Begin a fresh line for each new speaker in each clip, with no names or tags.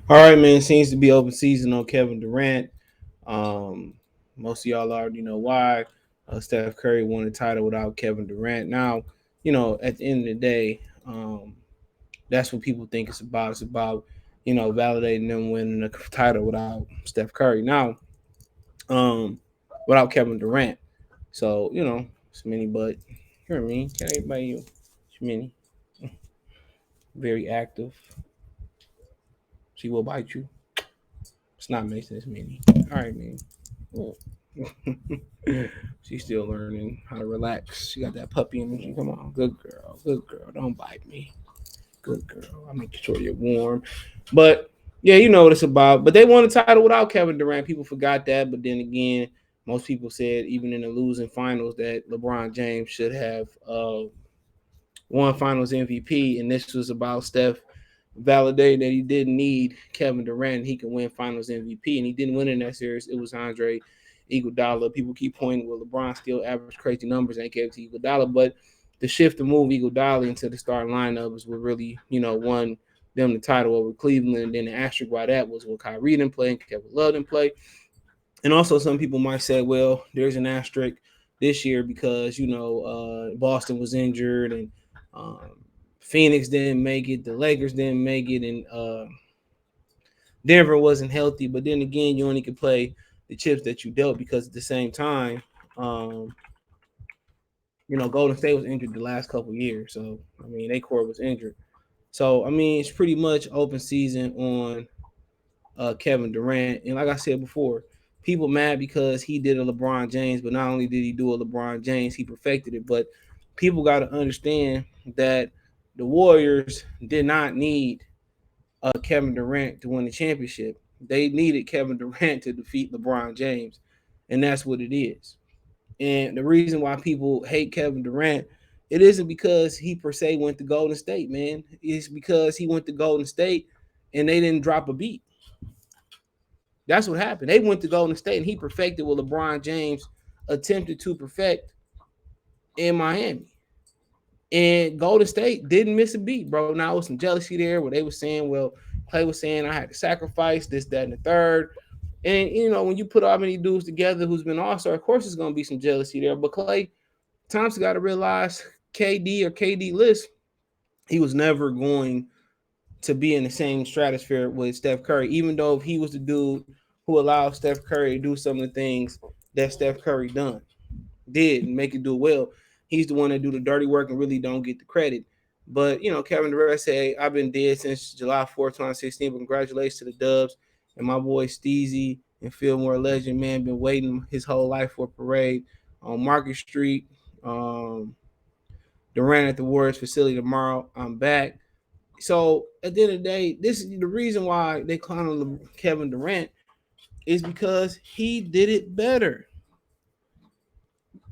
All right, man. Seems to be open season on Kevin Durant. Um, Most of y'all already know why. Steph Curry won the title without Kevin Durant. Now, at the end of the day, that's what people think it's about. It's about, validating them winning the title without Steph Curry. Now, um, without Kevin Durant. So, it's many, but you know what I mean? Can everybody you? It's many. Very active. She will bite you. It's not Mason, it's many. All right, man. She's still learning how to relax. She got that puppy energy. Come on, good girl, good girl. Don't bite me, good girl. I'll make sure you're warm. But yeah, you know what it's about. But they won the title without Kevin Durant. People forgot that. But then again, most people said even in the losing finals that LeBron James should have won Finals MVP, and this was about Steph validating that he didn't need Kevin Durant. He can win Finals MVP, and he didn't win in that series. It was Andre Iguodala. People keep pointing, well, LeBron still averaged crazy numbers and they gave it to Iguodala, but the shift to move Iguodala into the starting lineup was what really, won them the title over Cleveland. And then the asterisk by that was with Kyrie didn't play and Kevin Love didn't play. And also, some people might say, well, there's an asterisk this year because Boston was injured and Phoenix didn't make it, the Lakers didn't make it, and Denver wasn't healthy. But then again, you only could play the chips that you dealt because at the same time, um, Golden State was injured the last couple of years. So I mean, their core was injured. So I mean, it's pretty much open season on Kevin Durant. And like I said before, people mad because he did a LeBron James, but not only did he do a LeBron James, he perfected it. But people got to understand that the Warriors did not need Kevin Durant to win the championship. They needed Kevin Durant to defeat LeBron James, and that's what it is. And the reason why people hate Kevin Durant, it isn't because he per se went to Golden State, man. It's because he went to Golden State and they didn't drop a beat. That's what happened. They went to Golden State and he perfected what LeBron James attempted to perfect in Miami. And Golden State didn't miss a beat, bro. Now, there was some jealousy there where they were saying, well, Clay was saying I had to sacrifice this, that, and the third. And, when you put all many dudes together who's been all-star, of course there's going to be some jealousy there. But Clay Thompson got to realize KD or KD list, he was never going to be in the same stratosphere with Steph Curry, even though if he was the dude who allowed Steph Curry to do some of the things that Steph Curry did and make it do well. He's the one that do the dirty work and really don't get the credit. But, Kevin Durant said, I've been dead since July 4th, 2016, but congratulations to the Dubs and my boy Steezy and Fillmore Legend, man, been waiting his whole life for a parade on Market Street. Durant at the Warriors facility tomorrow. I'm back. So at the end of the day, this is the reason why they clown on Kevin Durant is because he did it better.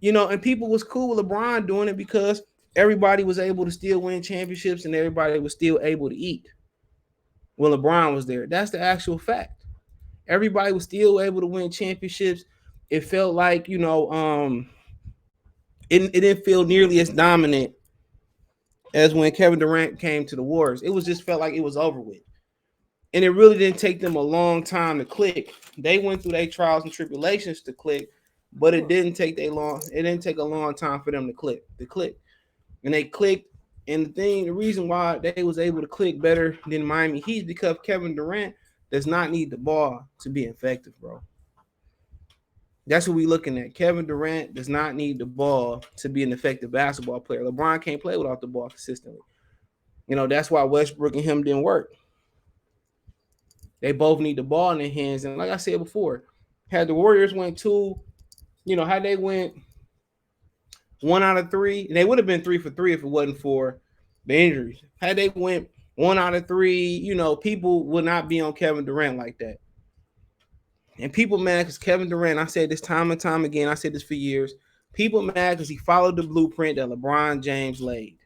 And people was cool with LeBron doing it because everybody was able to still win championships and everybody was still able to eat when LeBron was there. That's the actual fact. Everybody was still able to win championships. It felt like, it didn't feel nearly as dominant as when Kevin Durant came to the Warriors. It was just felt like it was over with. And it really didn't take them a long time to click. They went through their trials and tribulations to click, but it didn't take a long time for them to click. And they clicked. And the reason why they was able to click better than Miami Heat is because Kevin Durant does not need the ball to be effective, bro. That's what we're looking at. Kevin Durant does not need the ball to be an effective basketball player. LeBron can't play without the ball consistently. That's why Westbrook and him didn't work. They both need the ball in their hands. And like I said before, had the Warriors went had they went 1 out of 3, they would have been 3 for 3 if it wasn't for the injuries. Had they went 1 out of 3, people would not be on Kevin Durant like that. And people mad because Kevin Durant, I said this time and time again, I said this for years, people mad because he followed the blueprint that LeBron James laid.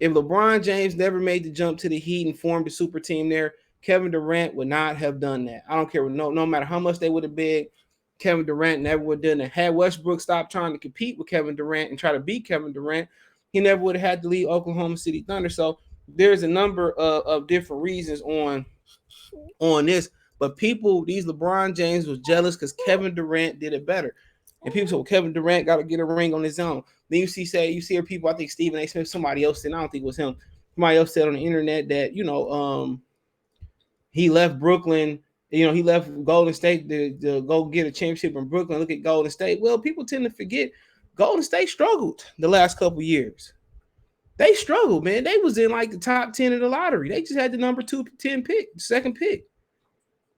If LeBron James never made the jump to the Heat and formed a super team there, Kevin Durant would not have done that. I don't care. No matter how much they would have begged, Kevin Durant never would have done it. Had Westbrook stopped trying to compete with Kevin Durant and try to beat Kevin Durant, he never would have had to leave Oklahoma City Thunder. So there's a number of different reasons on on this. But people, these LeBron James was jealous because Kevin Durant did it better. And people say, well, Kevin Durant got to get a ring on his own. Then you see people, I think Stephen A. Smith, somebody else said, I don't think it was him. Somebody else said on the internet that, he left Brooklyn, he left Golden State to go get a championship in Brooklyn. Look at Golden State. Well, people tend to forget Golden State struggled the last couple years. They struggled, man. They was in like the top 10 of the lottery. They just had the number 10 pick, second pick.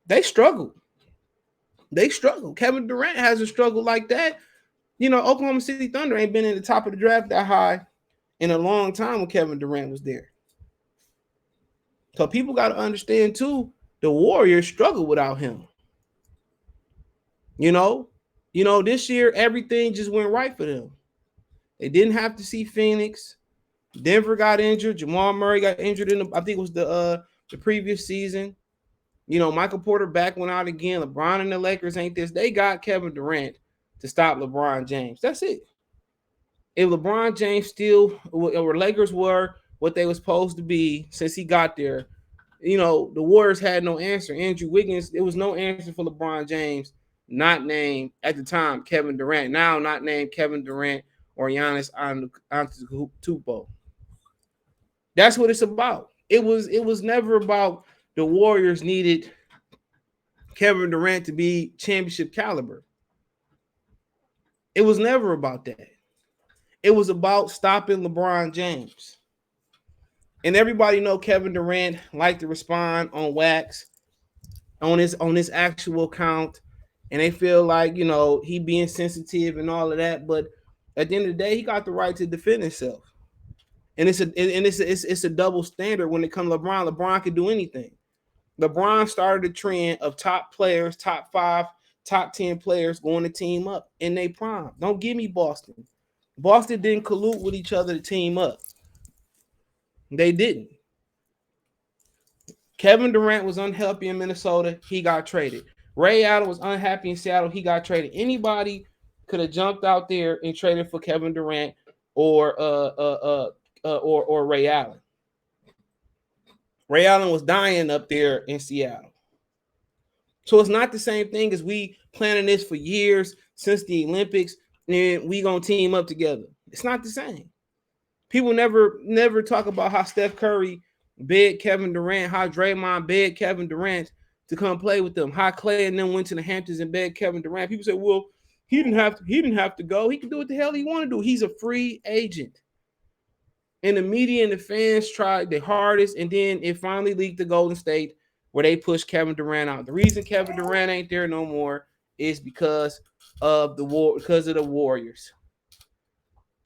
They struggled. Kevin Durant hasn't struggled like that. Oklahoma City Thunder ain't been in the top of the draft that high in a long time when Kevin Durant was there. So people got to understand too, the Warriors struggled without him. This year everything just went right for them. They didn't have to see Phoenix. Denver got injured. Jamal Murray got injured I think it was the previous season. Michael Porter back went out again. LeBron and the Lakers ain't this. They got Kevin Durant to stop LeBron James. That's it. If LeBron James still, or Lakers were what they were supposed to be since he got there, the Warriors had no answer. Andrew Wiggins, there was no answer for LeBron James, not named at the time Kevin Durant. Now not named Kevin Durant or Giannis Antetokounmpo. That's what it's about. It was never about the Warriors needed Kevin Durant to be championship caliber. It was never about that. It was about stopping LeBron James. And everybody know Kevin Durant liked to respond on wax, on his actual account, and they feel like he being sensitive and all of that. But at the end of the day, he got the right to defend himself. And it's a double standard when it comes to LeBron. LeBron can do anything. LeBron started a trend of top players, top 5, top 10 players going to team up in their prime. Don't give me Boston. Boston didn't collude with each other to team up. They didn't. Kevin Durant was unhappy in Minnesota. He got traded. Ray Allen was unhappy in Seattle. He got traded. Anybody could have jumped out there and traded for Kevin Durant or Ray Allen. Ray Allen was dying up there in Seattle. So it's not the same thing as we planning this for years since the Olympics, and we gonna team up together. It's not the same. People never talk about how Steph Curry begged Kevin Durant, how Draymond begged Kevin Durant to come play with them, how Clay and them went to the Hamptons and begged Kevin Durant. People say, well, he didn't have to go. He can do what the hell he want to do. He's a free agent. And the media and the fans tried their hardest, and then it finally leaked to Golden State where they pushed Kevin Durant out. The reason Kevin Durant ain't there no more is because of the Warriors.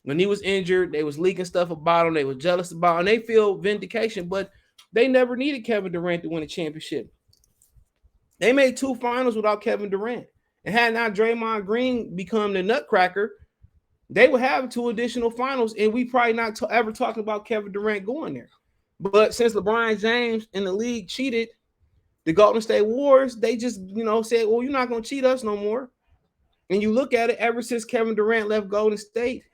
When he was injured, they was leaking stuff about him. They were jealous about him. And they feel vindication, but they never needed Kevin Durant to win a championship. They made 2 finals without Kevin Durant. And had not Draymond Green become the nutcracker, they would have 2 additional finals, and we probably not ever talking about Kevin Durant going there. But since LeBron James and the league cheated, the Golden State Warriors, they just, said, well, you're not going to cheat us no more. And you look at it, ever since Kevin Durant left Golden State,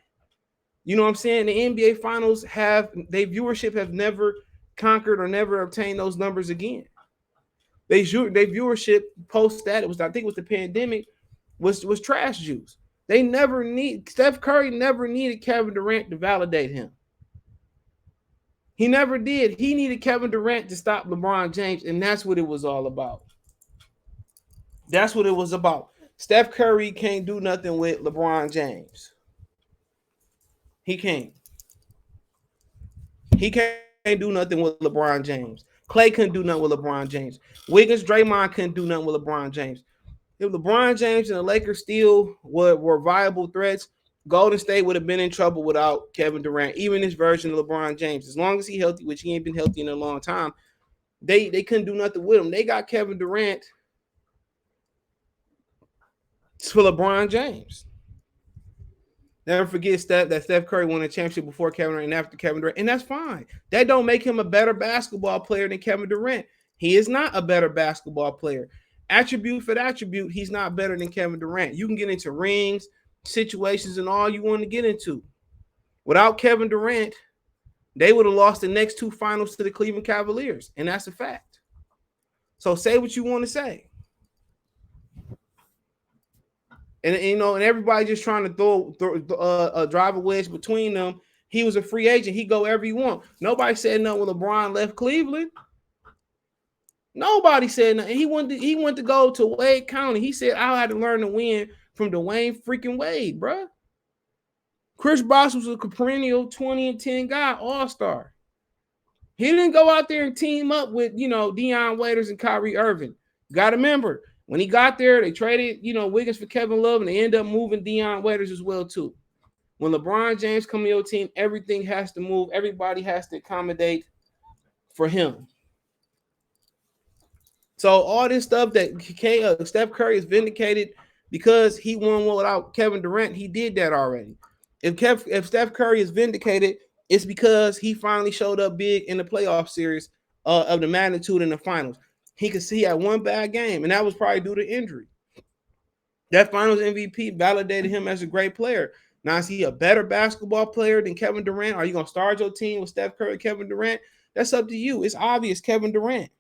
you know what I'm saying? The NBA Finals their viewership have never conquered or never obtained those numbers again. Their viewership post that, I think it was the pandemic, was trash juice. Steph Curry never needed Kevin Durant to validate him. He never did. He needed Kevin Durant to stop LeBron James, and that's what it was all about. That's what it was about. Steph Curry can't do nothing with LeBron James. He can't. He can't do nothing with LeBron James. Clay couldn't do nothing with LeBron James. Wiggins, Draymond couldn't do nothing with LeBron James. If LeBron James and the Lakers still were viable threats, Golden State would have been in trouble without Kevin Durant, even this version of LeBron James. As long as he's healthy, which he ain't been healthy in a long time, they couldn't do nothing with him. They got Kevin Durant for LeBron James. Never forget that Steph Curry won a championship before Kevin Durant and after Kevin Durant, and that's fine. That don't make him a better basketball player than Kevin Durant. He is not a better basketball player. Attribute for attribute, he's not better than Kevin Durant. You can get into rings, situations, and all you want to get into. Without Kevin Durant, they would have lost the next 2 finals to the Cleveland Cavaliers, and that's a fact. So say what you want to say. And you know, and everybody just trying to drive a wedge between them. He was a free agent. He go wherever he want. Nobody said nothing when LeBron left Cleveland. Nobody said nothing. He went to go to Wade County. He said I had to learn to win from Dwayne freaking Wade, bro. Chris Bosh was a perennial 20 and 10 guy, all-star. He didn't go out there and team up with, you know, Deion Waiters and Kyrie Irving. You got to remember, when he got there, they traded, you know, Wiggins for Kevin Love, and they ended up moving Deion Waiters as well, too. When LeBron James comes to your team, everything has to move. Everybody has to accommodate for him. So all this stuff that Steph Curry is vindicated because he won without Kevin Durant, he did that already. If Steph Curry is vindicated, it's because he finally showed up big in the playoff series of the magnitude in the finals. He could see he had one bad game, and that was probably due to injury. That finals MVP validated him as a great player. Now, is he a better basketball player than Kevin Durant? Are you going to start your team with Steph Curry, Kevin Durant? That's up to you. It's obvious Kevin Durant.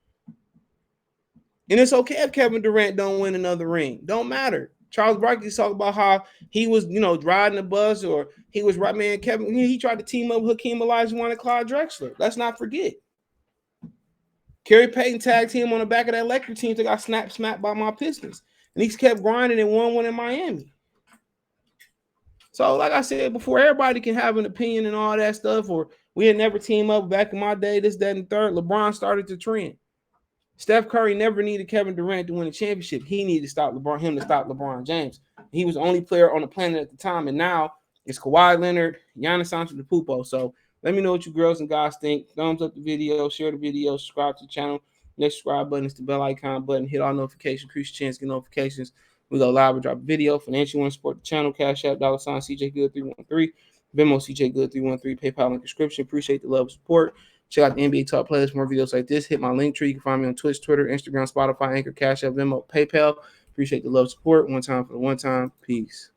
And it's okay if Kevin Durant don't win another ring. Don't matter. Charles Barkley talked about how he was, you know, riding the bus, or he was right, man. Kevin, he tried to team up with Hakeem Olajuwon and Clyde Drexler. Let's not forget. Kerry Payton tagged him on the back of that Lakers team that got smacked by my Pistons. And he kept grinding and won one in Miami. So, like I said before, everybody can have an opinion and all that stuff, or we had never team up back in my day, this, that, and the third. LeBron started the trend. Steph Curry never needed Kevin Durant to win a championship. He needed to stop him to stop LeBron James. He was the only player on the planet at the time, and now it's Kawhi Leonard, Giannis Antetokounmpo. So let me know what you girls and guys think. Thumbs up the video, share the video, subscribe to the channel. Next subscribe button is the bell icon button. Hit all notifications, increase your chance to get notifications. We go live and drop a video. Financial want to support the channel, Cash App, $ CJ Good 313, Venmo CJ Good 313, PayPal link description. Appreciate the love and support. Check out the NBA Talk playlist for more videos like this. Hit my link tree. You can find me on Twitch, Twitter, Instagram, Spotify, Anchor, Cash App, Venmo, PayPal. Appreciate the love and support. One time for the one time. Peace.